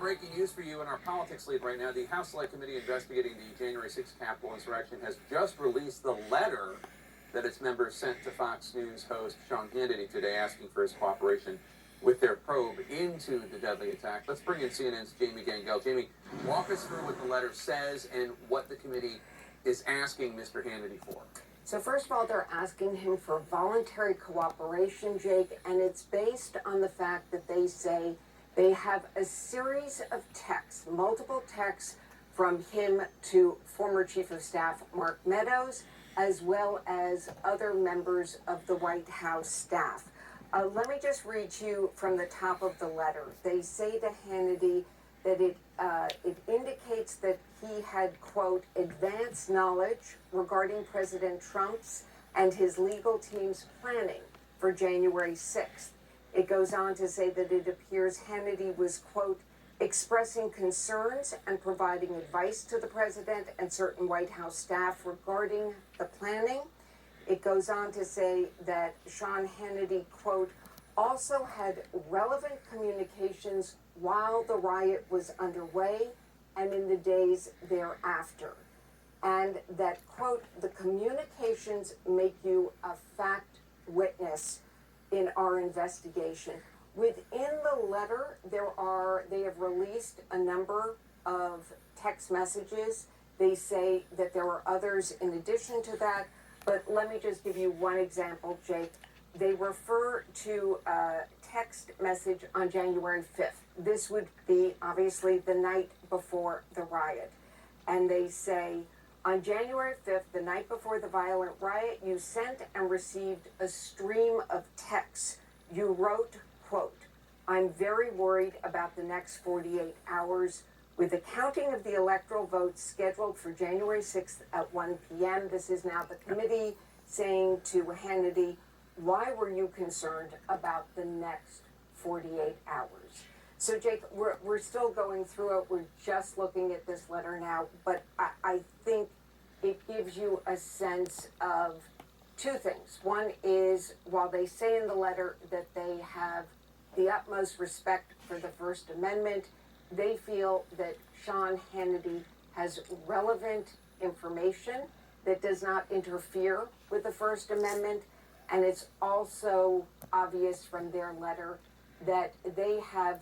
breaking news for you in our politics lead right now. The House Select Committee investigating the January 6th Capitol insurrection has just released the letter that its members sent to Fox News host Sean Hannity today, asking for his cooperation with their probe into the deadly attack. Let's bring in CNN's Jamie Gangel. Jamie, walk us through what the letter says and what the committee is asking Mr. Hannity for. So first of all, they're asking him for voluntary cooperation, Jake, and it's based on the fact that they say they have a series of texts, multiple texts from him to former Chief of Staff Mark Meadows, as well as other members of the White House staff. Let me just read you from the top of the letter. They say to Hannity that it indicates that he had, quote, advanced knowledge regarding President Trump's and his legal team's planning for January 6th. It goes on to say that it appears Hannity was, quote, expressing concerns and providing advice to the president and certain White House staff regarding the planning. It goes on to say that Sean Hannity, quote, also had relevant communications while the riot was underway and in the days thereafter. And that, quote, the communications make you a fact witness in our investigation. Within the letter, they have released a number of text messages. They say that there are others in addition to that, but let me just give you one example, Jake. They refer to a text message on January 5th. This would be obviously the night before the riot. And they say, on January 5th, the night before the violent riot, you sent and received a stream of texts. You wrote, quote, I'm very worried about the next 48 hours. With the counting of the electoral votes scheduled for January 6th at 1 p.m., this is now the committee saying to Hannity, why were you concerned about the next 48 hours? So, Jake, we're still going through it. We're just looking at this letter now, but I think it gives you a sense of two things. One is, while they say in the letter that they have the utmost respect for the First Amendment, they feel that Sean Hannity has relevant information that does not interfere with the First Amendment. And it's also obvious from their letter that they have,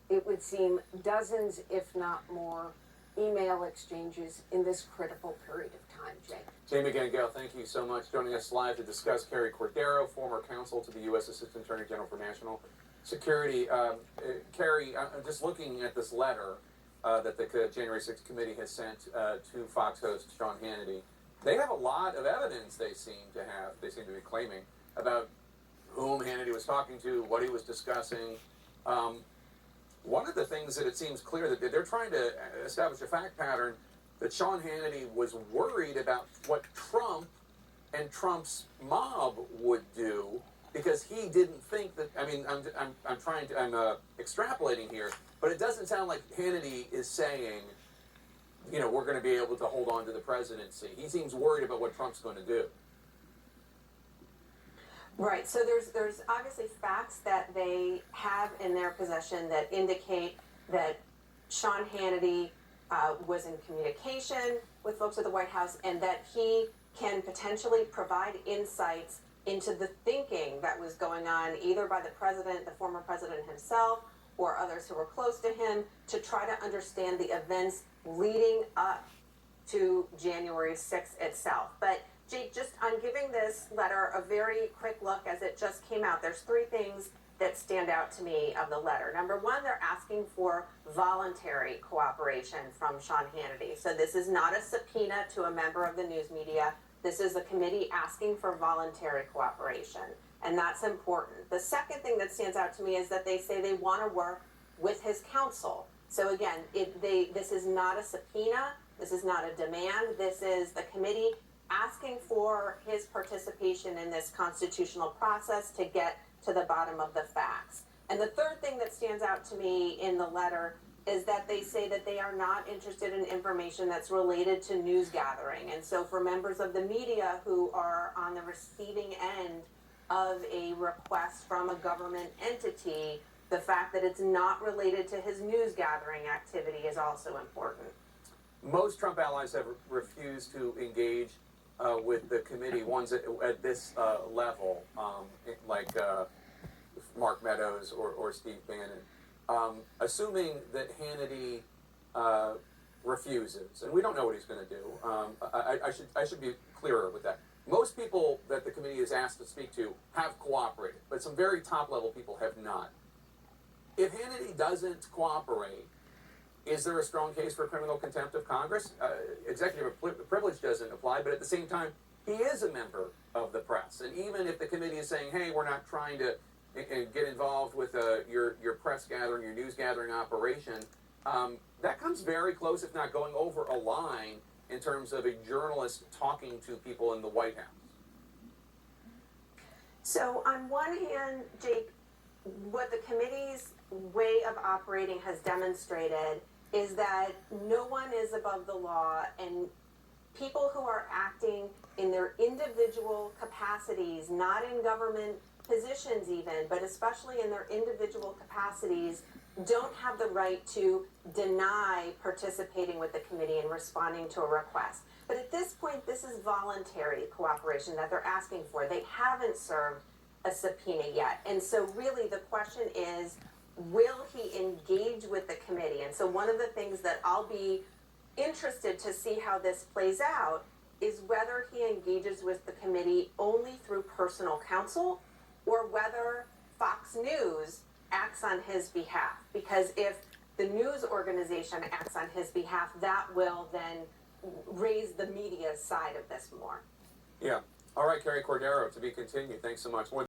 it would seem, dozens, if not more, email exchanges in this critical period of time, Jake. Jamie Gangel, thank you so much. Joining us live to discuss Carrie Cordero, former counsel to the U.S. Assistant Attorney General for National Security. Carrie, I'm just looking at this letter that the January 6th committee has sent to Fox host Sean Hannity. They have a lot of evidence they seem to be claiming about whom Hannity was talking to, what he was discussing. One of the things that it seems clear that they're trying to establish a fact pattern that Sean Hannity was worried about what Trump and Trump's mob would do, because he didn't think that, I mean, I'm extrapolating here, but it doesn't sound like Hannity is saying, you know, we're going to be able to hold on to the presidency. He seems worried about what Trump's going to do. Right. So there's obviously facts that they have in their possession that indicate that Sean Hannity was in communication with folks at the White House, and that he can potentially provide insights into the thinking that was going on either by the president, the former president himself, or others who were close to him, to try to understand the events leading up to January 6th itself. But Jake, just on giving this letter a very quick look as it just came out, there's three things that stand out to me of the letter. Number one, they're asking for voluntary cooperation from Sean Hannity. So this is not a subpoena to a member of the news media. This is a committee asking for voluntary cooperation, and that's important. The second thing that stands out to me is that they say they want to work with his counsel. So again, this is not a subpoena, this is not a demand, this is the committee asking for his participation in this constitutional process to get to the bottom of the facts. And the third thing that stands out to me in the letter is that they say that they are not interested in information that's related to news gathering. And so for members of the media who are on the receiving end of a request from a government entity, The fact that it's not related to his news gathering activity is also important. Most Trump allies have refused to engage with the committee, ones at this level, like Mark Meadows or Steve Bannon. Assuming that Hannity refuses, and we don't know what he's going to do. I should be clearer with that. Most people that the committee is asked to speak to have cooperated, but some very top level people have not. If Hannity doesn't cooperate, is there a strong case for criminal contempt of Congress? Executive privilege doesn't apply, but at the same time, he is a member of the press. And even if the committee is saying, hey, we're not trying to get involved with your press gathering, your news gathering operation, that comes very close, if not going over a line, in terms of a journalist talking to people in the White House. So on one hand, Jake, what the committee's way of operating has demonstrated is that no one is above the law, and people who are acting in their individual capacities, not in government positions even, but especially in their individual capacities, don't have the right to deny participating with the committee and responding to a request. But at this point, this is voluntary cooperation that they're asking for. They haven't served a subpoena yet. And so really the question is, will he engage with the committee? And so one of the things that I'll be interested to see how this plays out is whether he engages with the committee only through personal counsel, or whether Fox News acts on his behalf. Because if the news organization acts on his behalf, that will then raise the media's side of this more. Yeah. All right, Carrie Cordero, to be continued. Thanks so much.